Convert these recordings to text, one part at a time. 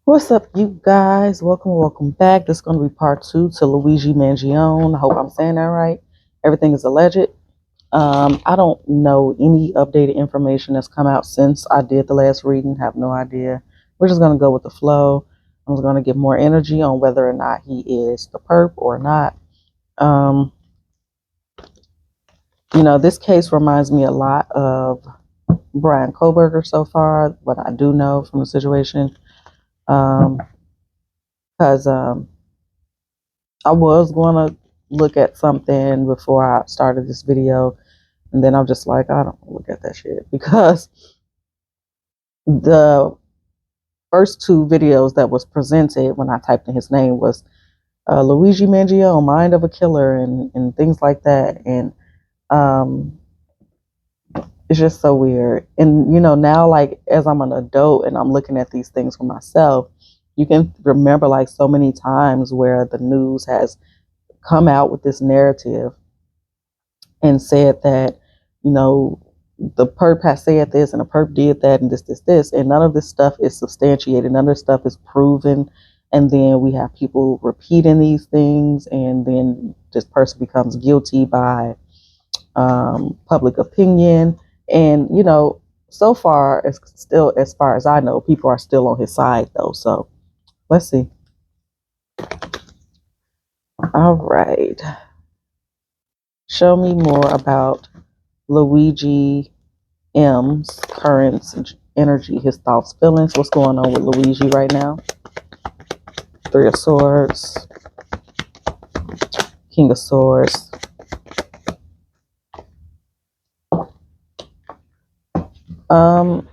What's up, you guys? Welcome back. This is going to be part two to Luigi Mangione. I hope I'm saying that right. Everything is alleged. I don't know any updated information that's come out since I did the last reading. Have no idea. We're just going to go with the flow. I'm just going to get more energy on whether or not he is the perp or not. Um, this case reminds me a lot of Brian Koberger so far. What I do know from the situation, because I was going to look at something before I started this video, and then I'm just like, I don't look at that shit because the first two videos that was presented when I typed in his name was Luigi Mangione, Mind of a Killer, and things like that. And um, it's just so weird. And, now, like, as I'm an adult and I'm looking at these things for myself, you can remember, like, so many times where the news has come out with this narrative and said that, you know, the perp has said this and the perp did that and this, and none of this stuff is substantiated. None of this stuff is proven. And then we have people repeating these things, and then this person becomes guilty by public opinion. And, so far, it's still, as far as I know, people are still on his side, though. So let's see. All right. Show me more about Luigi M's current energy, his thoughts, feelings. What's going on with Luigi right now? Three of Swords, King of Swords. Um,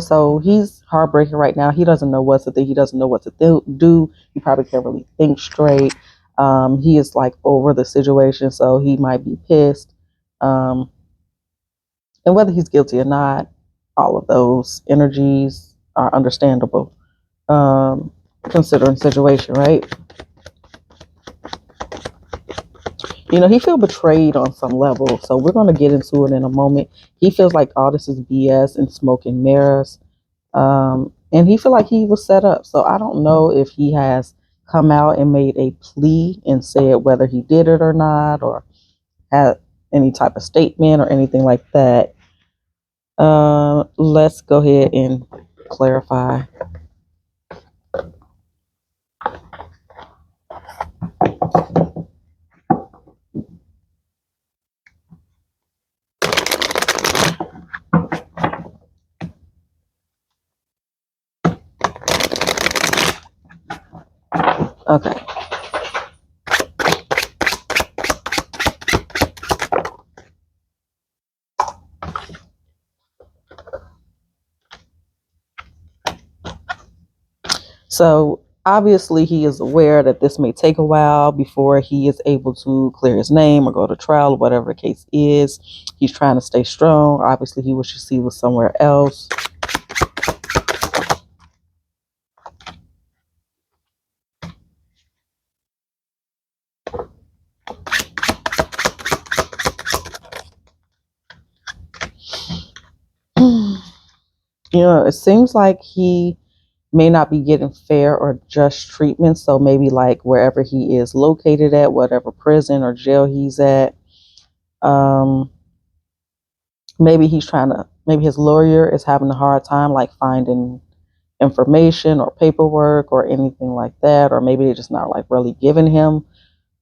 so he's heartbreaking right now. He doesn't know what to think. He doesn't know what to do. He probably can't really think straight. He is like over the situation, so he might be pissed. And whether he's guilty or not, all of those energies are understandable, considering the situation, right? He feels betrayed on some level. So we're going to get into it in a moment. He feels like all this is BS and smoke and mirrors. And he feels like he was set up. So I don't know if he has come out and made a plea and said whether he did it or not, or had any type of statement or anything like that. Let's go ahead and clarify. Okay. So obviously he is aware that this may take a while before he is able to clear his name or go to trial or whatever the case is. He's trying to stay strong. Obviously he wishes he was somewhere else. It seems like he may not be getting fair or just treatment. So maybe like wherever he is located at, whatever prison or jail he's at, maybe maybe his lawyer is having a hard time like finding information or paperwork or anything like that. Or maybe they're just not like really giving him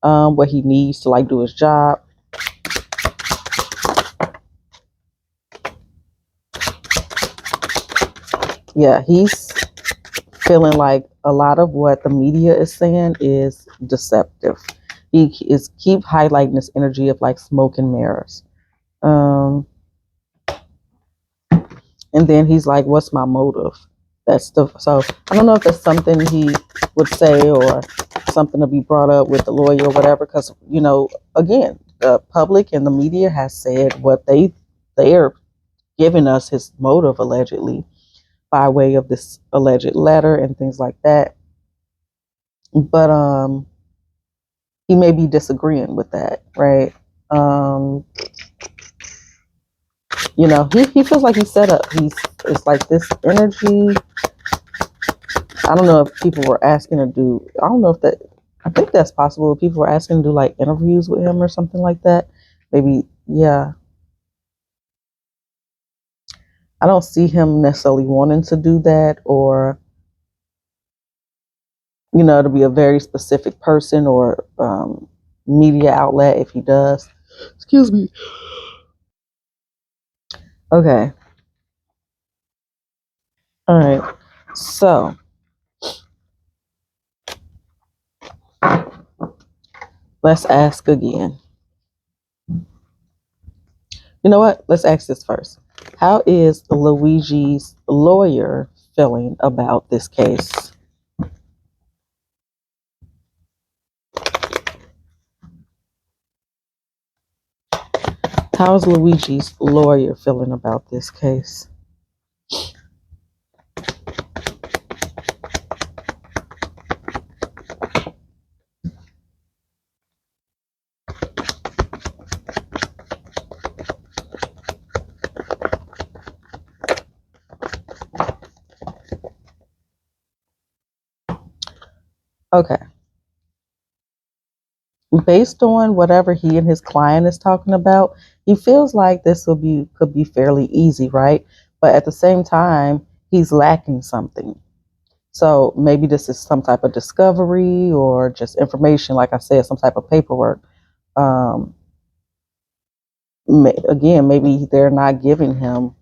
what he needs to like do his job. Yeah, he's feeling like a lot of what the media is saying is deceptive. He is keep highlighting this energy of like smoke and mirrors. And then he's like, what's my motive? So I don't know if there's something he would say or something to be brought up with the lawyer or whatever, because, again, the public and the media has said what they're giving us his motive allegedly by way of this alleged letter and things like that. But he may be disagreeing with that, right? He feels like he's set up. It's like this energy I don't know if people were asking to do, I don't know if that, I think that's possible. People were asking to do like interviews with him or something like that. Maybe, yeah. I don't see him necessarily wanting to do that, or, to be a very specific person or media outlet if he does. Excuse me. Okay. All right. So let's ask again. You know what? Let's ask this first. How is Luigi's lawyer feeling about this case? How is Luigi's lawyer feeling about this case? Okay. Based on whatever he and his client is talking about, he feels like this could be fairly easy, right? But at the same time, he's lacking something. So maybe this is some type of discovery or just information, like I said, some type of paperwork. Um, Again, maybe they're not giving him,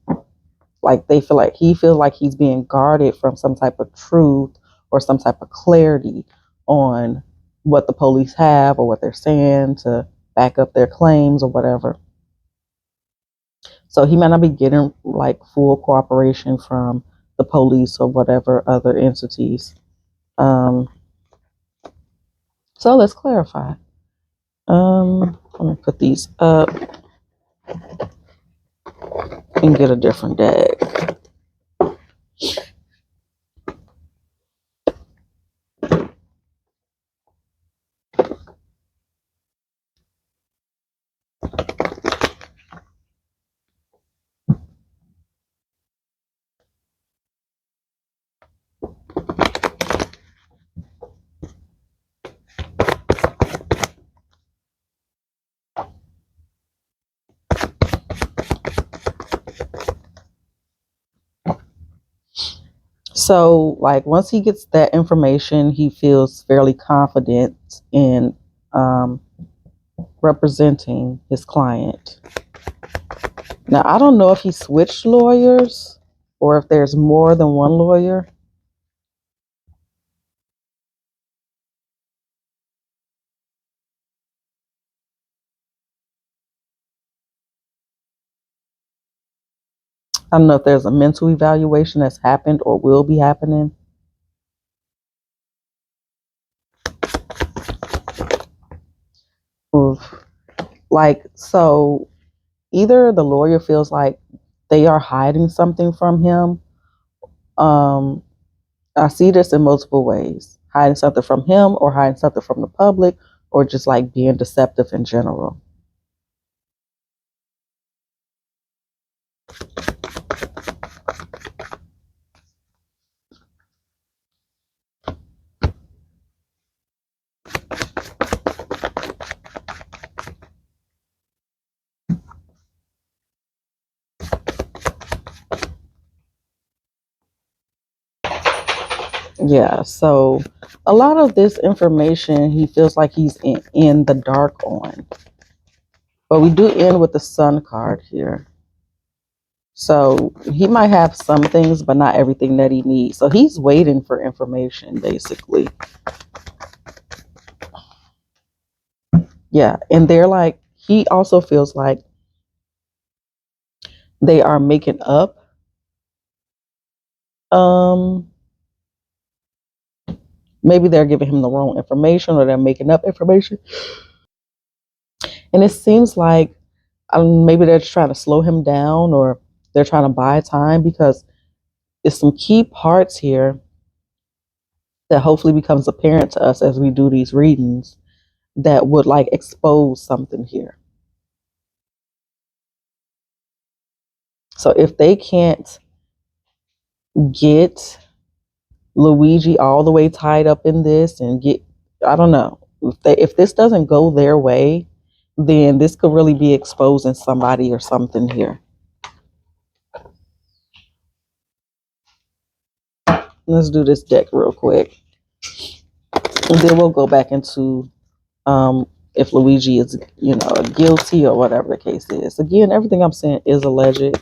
like they feel like he feels like he's being guarded from some type of truth or some type of clarity on what the police have or what they're saying to back up their claims or whatever. So he might not be getting like full cooperation from the police or whatever other entities. Um, so let's clarify. Let me put these up and get a different deck. So, like, once he gets that information, he feels fairly confident in um, representing his client. Now, I don't know if he switched lawyers or if there's more than one lawyer. I don't know if there's a mental evaluation that's happened or will be happening. Oof. Like, so either the lawyer feels like they are hiding something from him. Um, I see this in multiple ways: hiding something from him, or hiding something from the public, or just like being deceptive in general. Yeah, so a lot of this information he feels like he's in the dark on. But we do end with the sun card here. So he might have some things, but not everything that he needs. So he's waiting for information, basically. Yeah, and they're like, he also feels like they are making up. Um, Maybe they're giving him the wrong information or they're making up information. And it seems like maybe they're just trying to slow him down or they're trying to buy time because there's some key parts here that hopefully becomes apparent to us as we do these readings that would like expose something here. So if they can't get Luigi all the way tied up in this and get, I don't know. If this doesn't go their way, then this could really be exposing somebody or something here. Let's do this deck real quick. And then we'll go back into if Luigi is, guilty or whatever the case is. Again, everything I'm saying is alleged.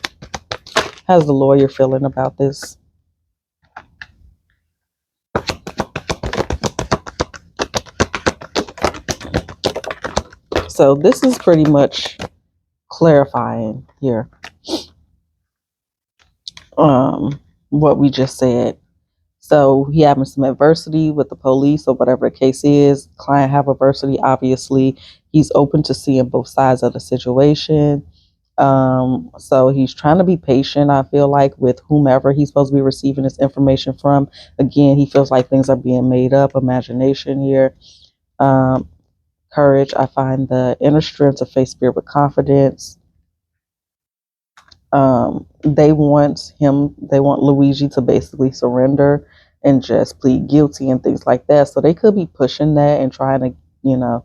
How's the lawyer feeling about this? So this is pretty much clarifying here what we just said. So he having some adversity with the police or whatever the case is. Client have adversity, obviously. He's open to seeing both sides of the situation. So he's trying to be patient, I feel like, with whomever he's supposed to be receiving this information from. Again, he feels like things are being made up, imagination here. Courage, I find the inner strength to face fear with confidence. They want Luigi to basically surrender and just plead guilty and things like that. So they could be pushing that and trying to,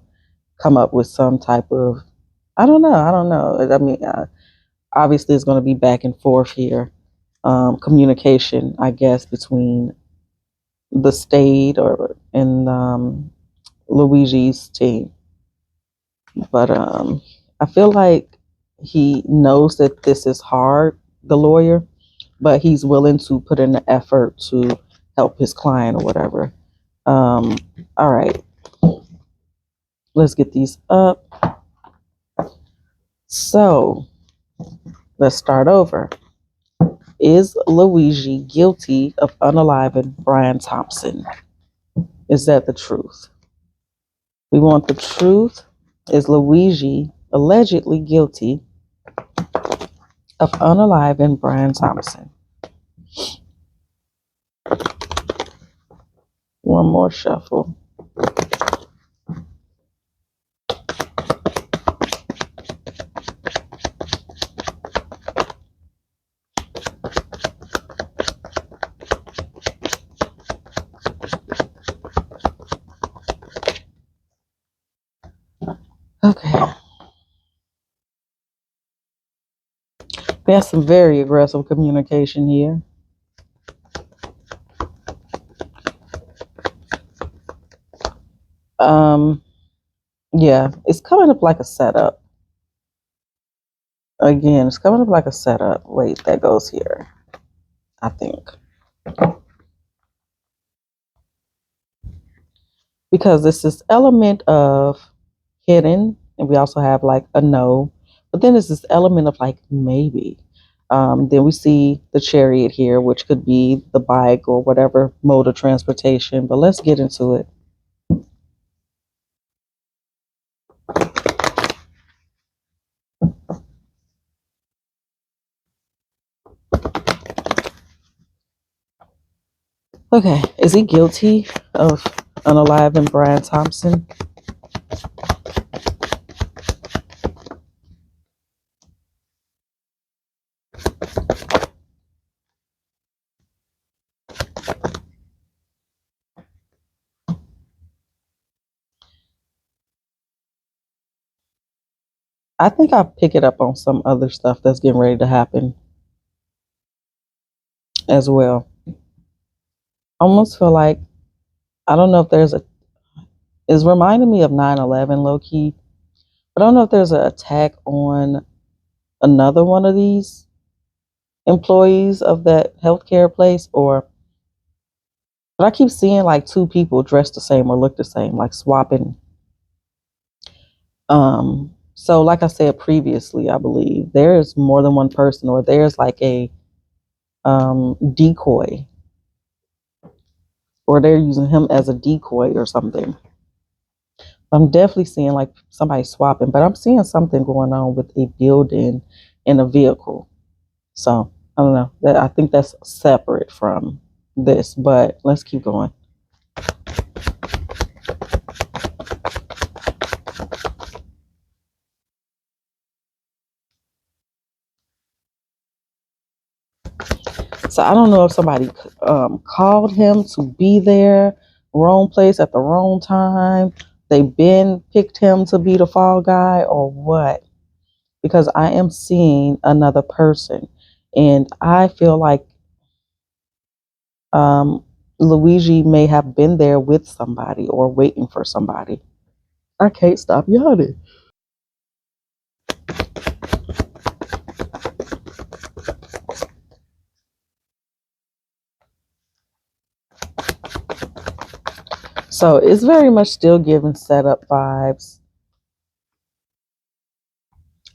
come up with some type of, I don't know. I mean, obviously it's going to be back and forth here. Communication, I guess, between the state and Luigi's team. But I feel like he knows that this is hard, the lawyer, but he's willing to put in the effort to help his client or whatever. All right, let's get these up. So let's start over. Is Luigi guilty of unaliving Brian Thompson? Is that the truth? We want the truth. Is Luigi allegedly guilty of unaliving Brian Thompson? One more shuffle. Okay. We have some very aggressive communication here. Yeah, it's coming up like a setup. Again, it's coming up like a setup. Wait, that goes here, I think. Because it's this element of hidden, and we also have like a no, but then there's this element of like maybe. Then we see the chariot here, which could be the bike or whatever mode of transportation, but let's get into it. Okay, is he guilty of unaliving Brian Thompson? I think I pick it up on some other stuff that's getting ready to happen as well. Almost feel like, I don't know if there's it's reminding me of 9/11 low key, but I don't know if there's an attack on another one of these employees of that healthcare place, but I keep seeing like two people dressed the same or look the same, like swapping. So like I said previously, I believe there is more than one person, or there's like a decoy, or they're using him as a decoy or something. I'm definitely seeing like somebody swapping, but I'm seeing something going on with a building and a vehicle. So I don't know. I think that's separate from this, but let's keep going. So I don't know if somebody called him to be there, wrong place at the wrong time. They been picked him to be the fall guy or what? Because I am seeing another person, and I feel like um, Luigi may have been there with somebody or waiting for somebody. I can't stop yawning. So it's very much still giving setup vibes.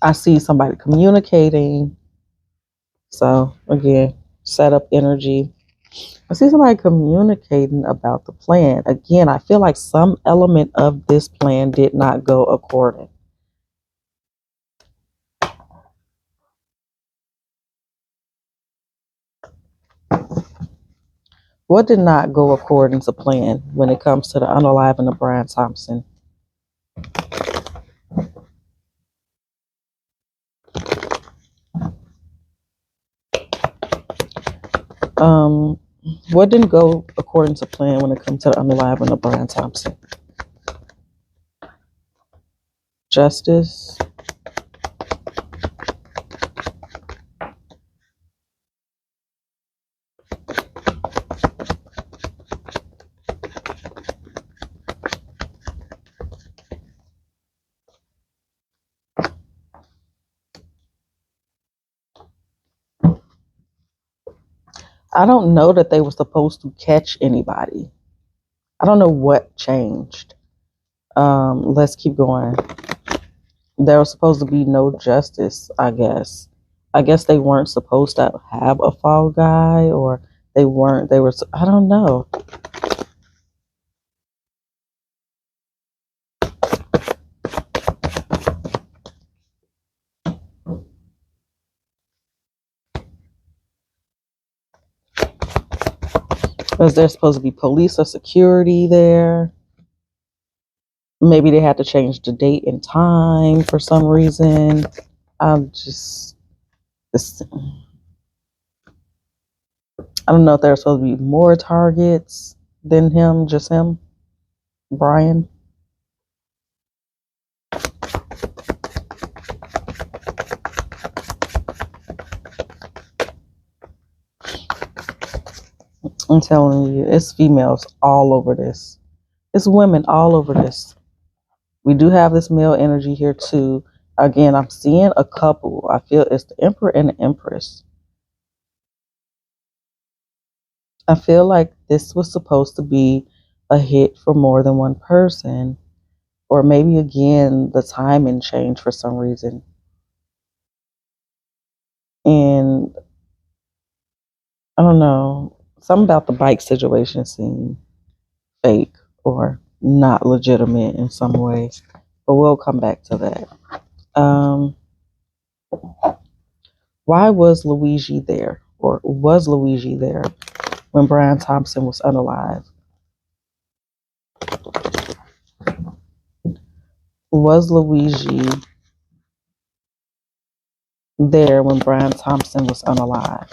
I see somebody communicating. So again, setup energy. I see somebody communicating about the plan. Again, I feel like some element of this plan did not go according. What did not go according to plan when it comes to the unaliving of Brian Thompson? Um, what didn't go according to plan when it comes to the unaliving of Brian Thompson? Justice. I don't know that they were supposed to catch anybody. I don't know what changed. Let's keep going. There was supposed to be no justice, I guess. I guess they weren't supposed to have a fall guy, or they weren't. They were. I don't know. Was there supposed to be police or security there? Maybe they had to change the date and time for some reason. I'm just. This, I don't know if there's supposed to be more targets than him, just him, Brian. I'm telling you, it's females all over this. It's women all over this. We do have this male energy here too. Again, I'm seeing a couple. I feel it's the Emperor and the Empress. I feel like this was supposed to be a hit for more than one person. Or maybe again, the timing changed for some reason. And I don't know, something about the bike situation seemed fake or not legitimate in some ways. But we'll come back to that. Um, why was Luigi there? Or was Luigi there when Brian Thompson was unalive? Was Luigi there when Brian Thompson was unalive?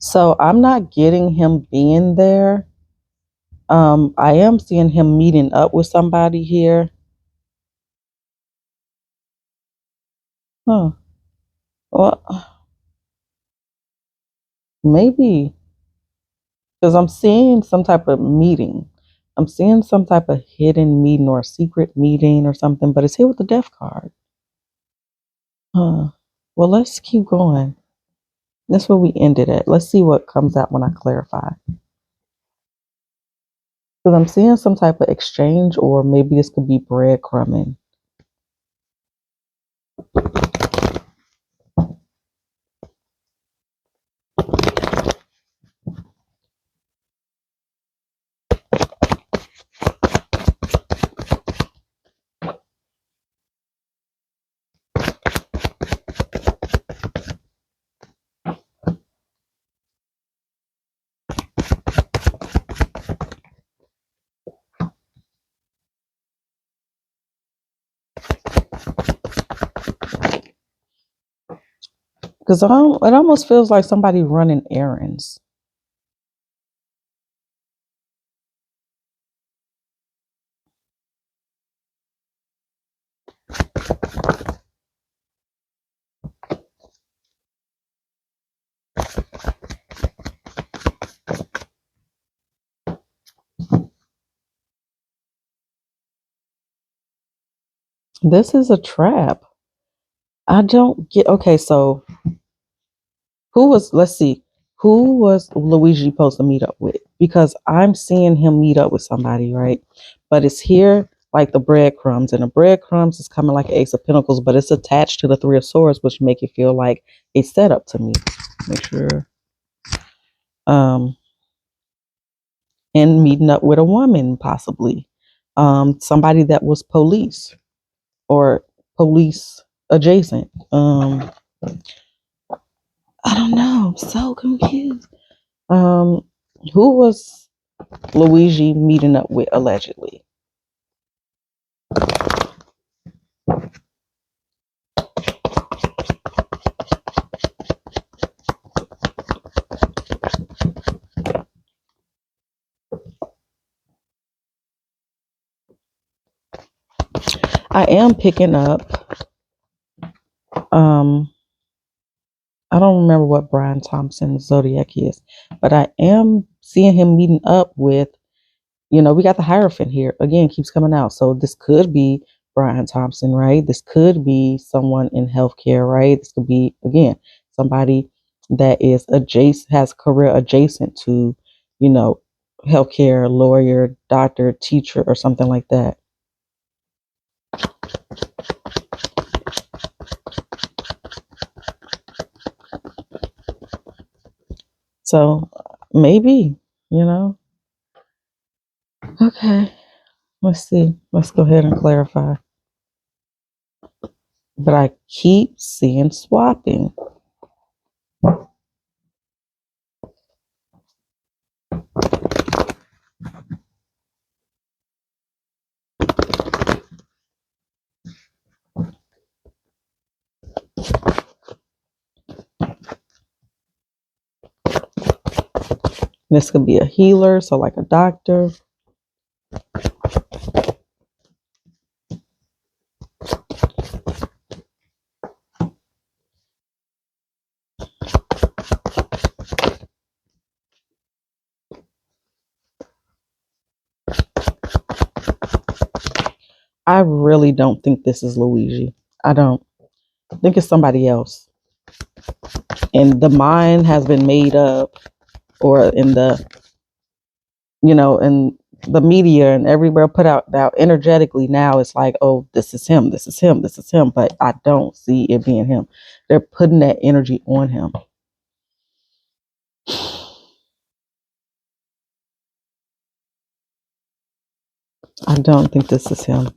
So I'm not getting him being there. I am seeing him meeting up with somebody here. Huh. Well, maybe because I'm seeing some type of meeting. I'm seeing some type of hidden meeting or secret meeting or something, but it's here with the death card. Huh. Well, let's keep going. That's where we ended at. Let's see what comes out when I clarify. Because I'm seeing some type of exchange, or maybe this could be breadcrumbing. Because it almost feels like somebody running errands. This is a trap. I don't get. Okay, so let's see, who was Luigi supposed to meet up with? Because I'm seeing him meet up with somebody, right? But it's here like the breadcrumbs, and the breadcrumbs is coming like an Ace of Pentacles, but it's attached to the Three of Swords, which make it feel like a setup to me. Make sure. Um, and meeting up with a woman, possibly. Somebody that was police or police adjacent. I don't know. I'm so confused. Um, who was Luigi meeting up with allegedly? I am picking up. Um, I don't remember what Brian Thompson's zodiac is, but I am seeing him meeting up with. We got the Hierophant here again, keeps coming out. So this could be Brian Thompson, right? This could be someone in healthcare, right? This could be again somebody that is adjacent, has career adjacent to, you know, healthcare, lawyer, doctor, teacher, or something like that. So maybe, you know. Okay, let's see. Let's go ahead and clarify. But I keep seeing swapping. This could be a healer, so like a doctor. I really don't think this is Luigi. I don't. I think it's somebody else. And the mind has been made up, or in the, in the media and everywhere put out now energetically. Now it's like, oh, this is him, this is him, this is him. But I don't see it being him. They're putting that energy on him. I don't think this is him.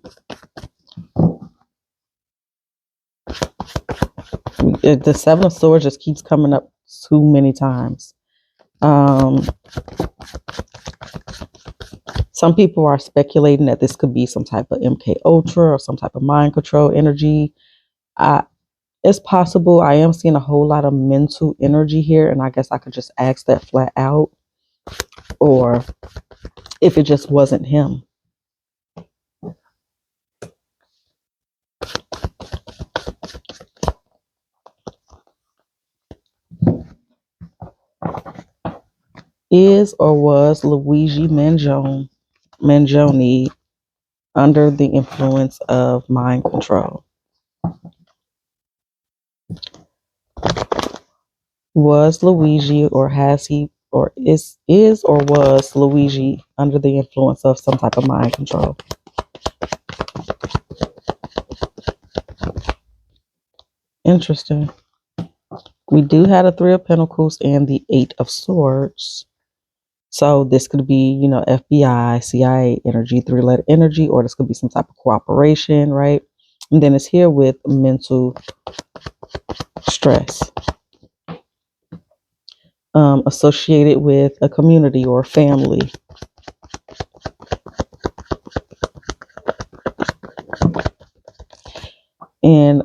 The Seven of Swords just keeps coming up too many times. Some people are speculating that this could be some type of MK Ultra or some type of mind control energy. It's possible. I am seeing a whole lot of mental energy here, and I guess I could just ask that flat out, or if it just wasn't him. Is or was Luigi Mangione under the influence of mind control? Was Luigi, or has he, or is or was Luigi under the influence of some type of mind control? Interesting. We do have the Three of Pentacles and the Eight of Swords. So this could be, FBI, CIA energy, three-letter energy, or this could be some type of cooperation, right? And then it's here with mental stress, associated with a community or a family. And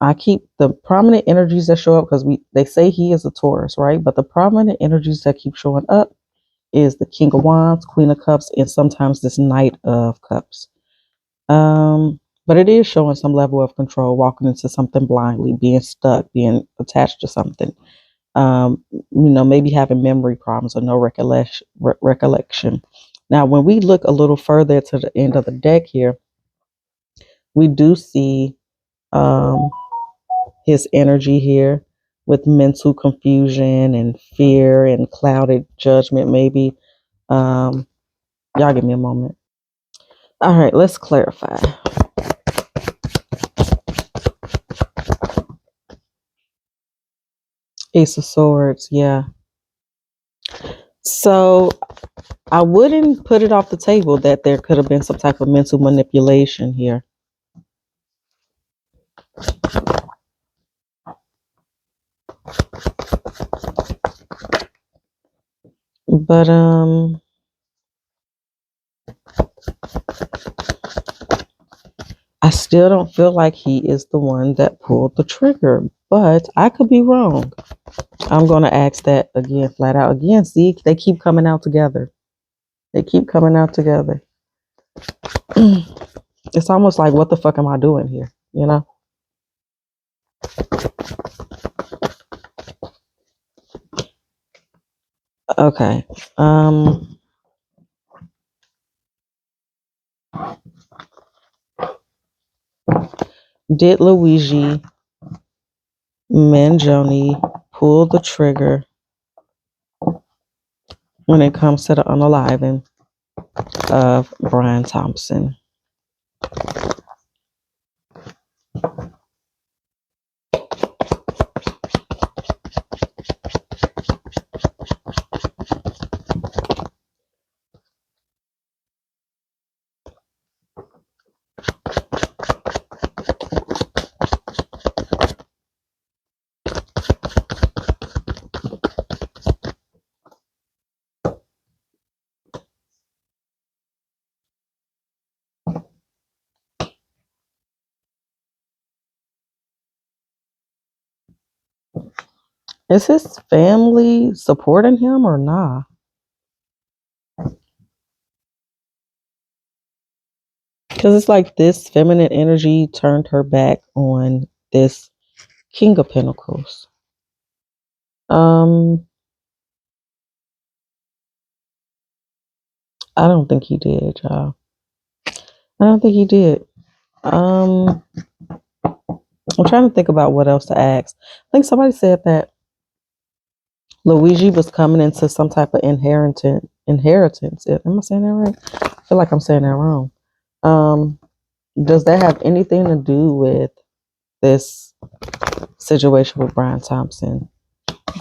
I keep the prominent energies that show up because they say he is a Taurus, right? But the prominent energies that keep showing up is the King of Wands, Queen of Cups, and sometimes this Knight of Cups. But it is showing some level of control, walking into something blindly, being stuck, being attached to something. Maybe having memory problems or no recollection. Now, when we look a little further to the end of the deck here, we do see his energy here with mental confusion and fear and clouded judgment, maybe. Y'all give me a moment. All right, let's clarify. Ace of Swords, yeah. So I wouldn't put it off the table that there could have been some type of mental manipulation here. But I still don't feel like he is the one that pulled the trigger, but I could be wrong. I'm going to ask that again, flat out. Again, see, they keep coming out together. They keep coming out together. It's almost like, what the fuck am I doing here? You know? Okay. Did Luigi Mangione pull the trigger when it comes to the unaliving of Brian Thompson? Is his family supporting him or nah? Because it's like this feminine energy turned her back on this King of Pentacles. I don't think he did, y'all. I don't think he did. I'm trying to think about what else to ask. I think somebody said that Luigi was coming into some type of inheritance. Am I saying that right? I feel like I'm saying that wrong. Does that have anything to do with this situation with Brian Thompson?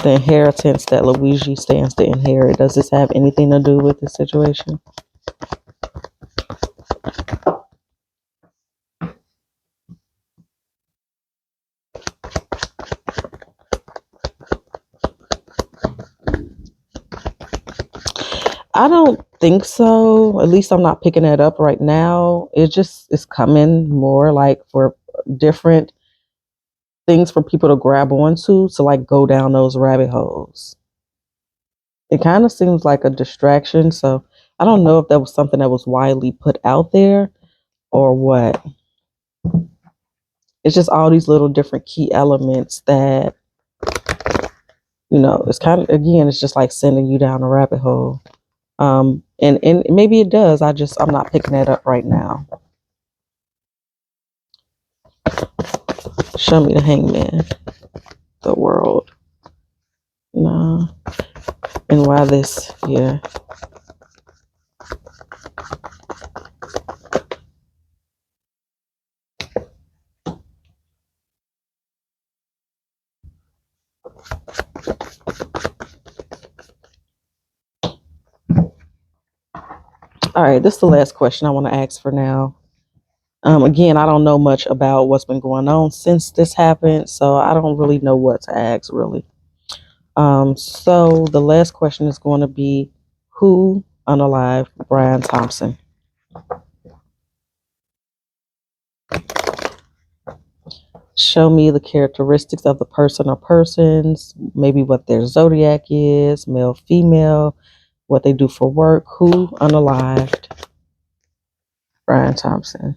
The inheritance that Luigi stands to inherit. Does this have anything to do with this situation? I don't think so. At least I'm not picking that up right now. It just is coming more like for different things for people to grab onto to like go down those rabbit holes. It kind of seems like a distraction. So I don't know if that was something that was widely put out there or what. It's just all these little different key elements that, it's kind of, again, it's just like sending you down a rabbit hole. And maybe it does. I'm not picking that up right now. Show me the Hangman, the World. No. And why this here? All right, this is the last question I want to ask for now. Again, I don't know much about what's been going on since this happened, so I don't really know what to ask, really. So the last question is going to be, who unalived Brian Thompson? Show me the characteristics of the person or persons, maybe what their zodiac is, male, female, what they do for work, who unalived. Brian Thompson.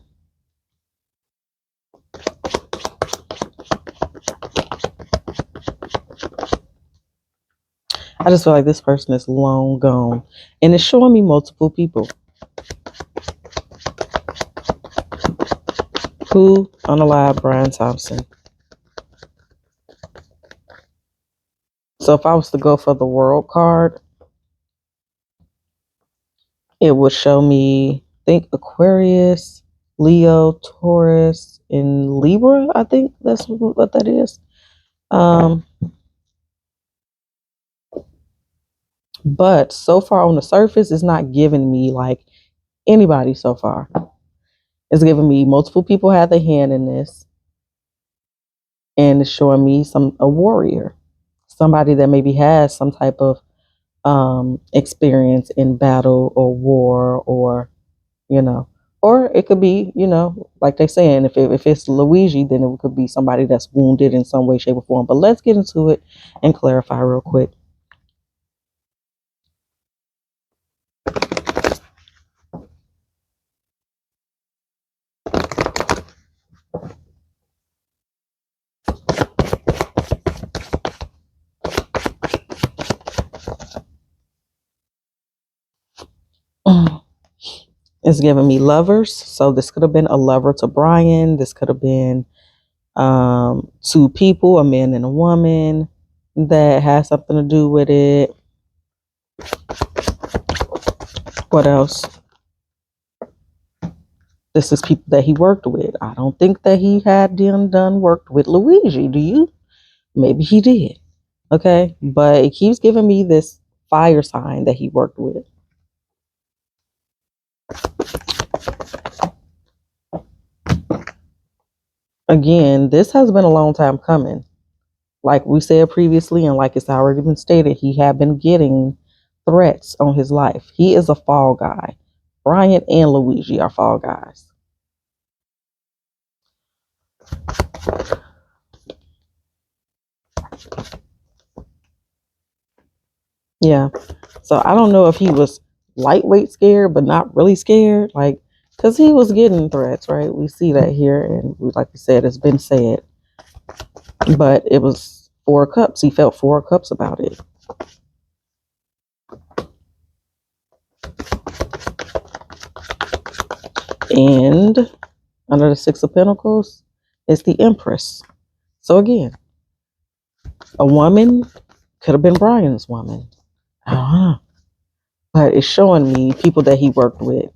I just feel like this person is long gone. And it's showing me multiple people. Who unalived Brian Thompson? So if I was to go for the world card, it would show me, I think, Aquarius, Leo, Taurus, and Libra. I think that's what that is. But so far on the surface, it's not giving me like anybody so far. It's giving me multiple people have their hand in this. And it's showing me a warrior. Somebody that maybe has some type of experience in battle or war, or or it could be, like they're saying, if it's Luigi, then it could be somebody that's wounded in some way, shape, or form. But let's get into it and clarify real quick. It's giving me lovers. So this could have been a lover to Brian. This could have been two people, a man and a woman, that has something to do with it. What else? This is people that he worked with. I don't think that he had done worked with Luigi. Do you? Maybe he did. Okay. But it keeps giving me this fire sign that he worked with. Again, this has been a long time coming. Like we said previously, and like it's already been stated, he had been getting threats on his life. He is a fall guy. Brian and Luigi are fall guys. Yeah. So I don't know if he was lightweight scared, but not really scared. Like, because he was getting threats, right? We see that here. And like we said, it's been said. But it was 4 cups. He felt 4 cups about it. And under the 6 of Pentacles is the Empress. So again, a woman could have been Brian's woman. I don't know. But it's showing me people that he worked with.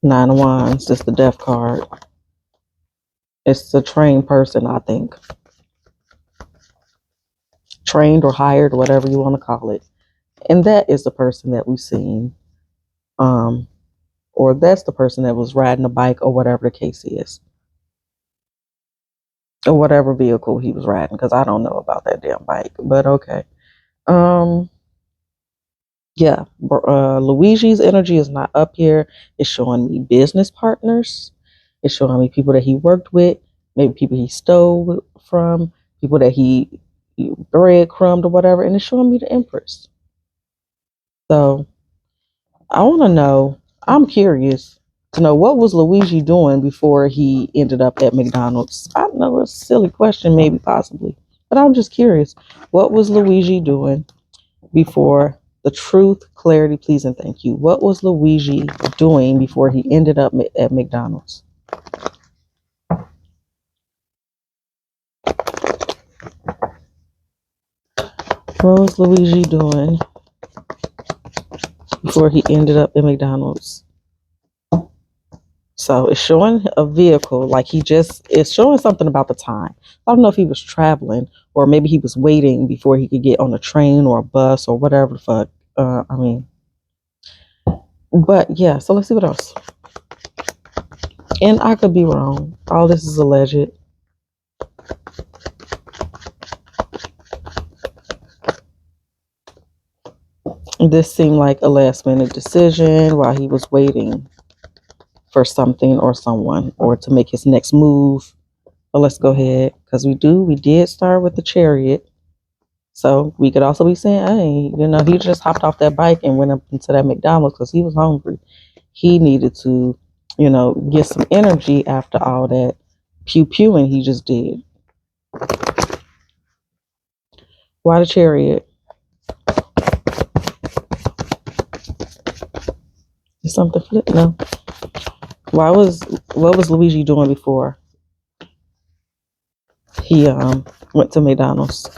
Nine of Wands, just the Death card. It's a trained person, I think. Trained or hired, whatever you want to call it. And that is the person that we've seen. Or that's the person that was riding a bike, or whatever the case is. Or whatever vehicle he was riding, because I don't know about that damn bike. But okay. Yeah, Luigi's energy is not up here. It's showing me business partners. It's showing me people that he worked with, maybe people he stole from, people that he breadcrumbed or whatever, and it's showing me the Empress. So I want to know, I'm curious to know, what was Luigi doing before he ended up at McDonald's? I know it's a silly question, maybe, possibly, but I'm just curious. What was Luigi doing before? The truth, clarity, please, and thank you. What was Luigi doing before he ended up at McDonald's? What was Luigi doing before he ended up at McDonald's? So it's showing a vehicle, like it's showing something about the time. I don't know if he was traveling, or maybe he was waiting before he could get on a train or a bus or whatever the fuck. But yeah, so let's see what else. And I could be wrong. All this is alleged. This seemed like a last minute decision while he was waiting for something or someone or to make his next move. But let's go ahead because we did start with the Chariot. So we could also be saying, hey, he just hopped off that bike and went up into that McDonald's because he was hungry. He needed to, get some energy after all that pew pewing he just did. Why the Chariot? Is something flip? No. What was Luigi doing before he went to McDonald's?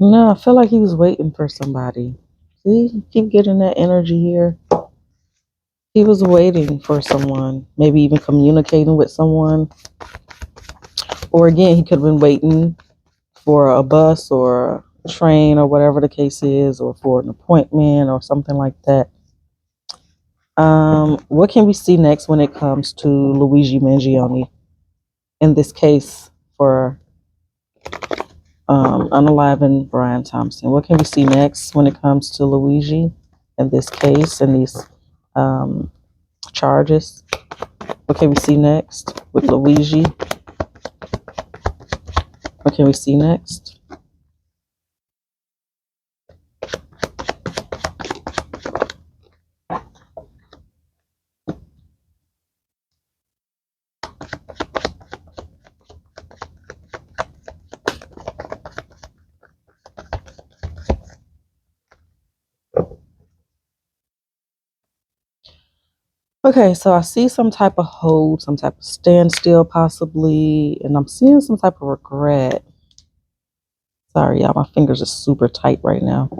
No, I feel like he was waiting for somebody. See, keep getting that energy here. He was waiting for someone, maybe even communicating with someone. Or again, he could have been waiting for a bus or a train or whatever the case is, or for an appointment or something like that. What can we see next when it comes to Luigi Mangione? In this case, for unaliving Brian Thompson. What can we see next when it comes to Luigi in this case and these charges? What can we see next with Luigi? What can we see next? Okay, so I see some type of hold, some type of standstill possibly, and I'm seeing some type of regret. Sorry, y'all, my fingers are super tight right now.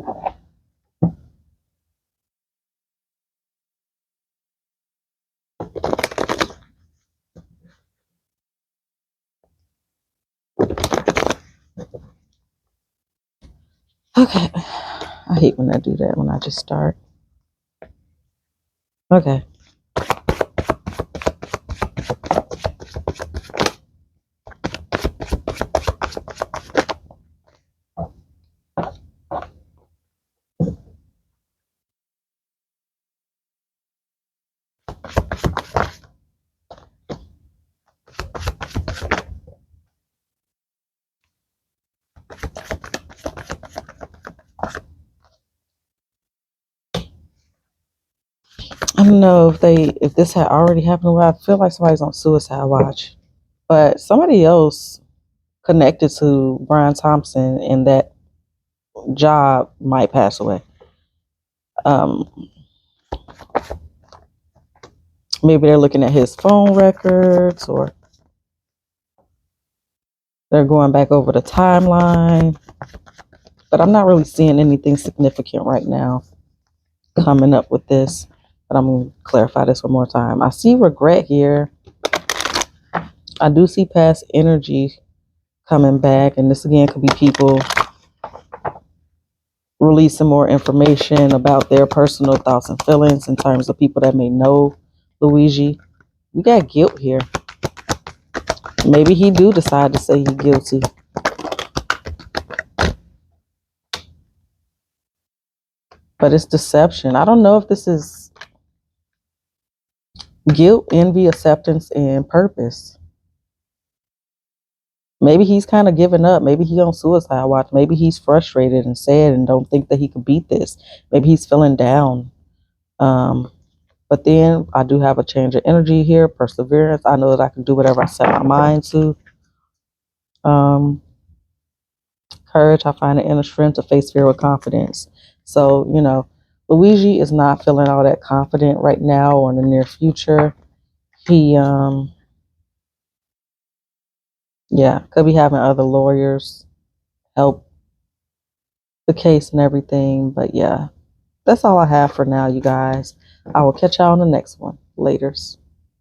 Okay, I hate when I do that, when I just start. Okay. I don't know if this had already happened. I feel like somebody's on suicide watch, but somebody else connected to Brian Thompson in that job might pass away. Maybe they're looking at his phone records, or they're going back over the timeline. But I'm not really seeing anything significant right now coming up with this. But I'm going to clarify this one more time. I see regret here. I do see past energy coming back. And this again could be people releasing more information about their personal thoughts and feelings in terms of people that may know Luigi. We got guilt here. Maybe he do decide to say he's guilty. But it's deception. I don't know if this is guilt, envy, acceptance, and purpose. Maybe he's kind of given up. Maybe he's on suicide watch. Maybe he's frustrated and sad and don't think that he can beat this. Maybe he's feeling down. But then I do have a change of energy here, perseverance. I know that I can do whatever I set my mind to. Courage, I find the inner strength to face fear with confidence. So, Luigi is not feeling all that confident right now or in the near future. He, could be having other lawyers help the case and everything. But yeah, that's all I have for now, you guys. I will catch y'all on the next one. Laters.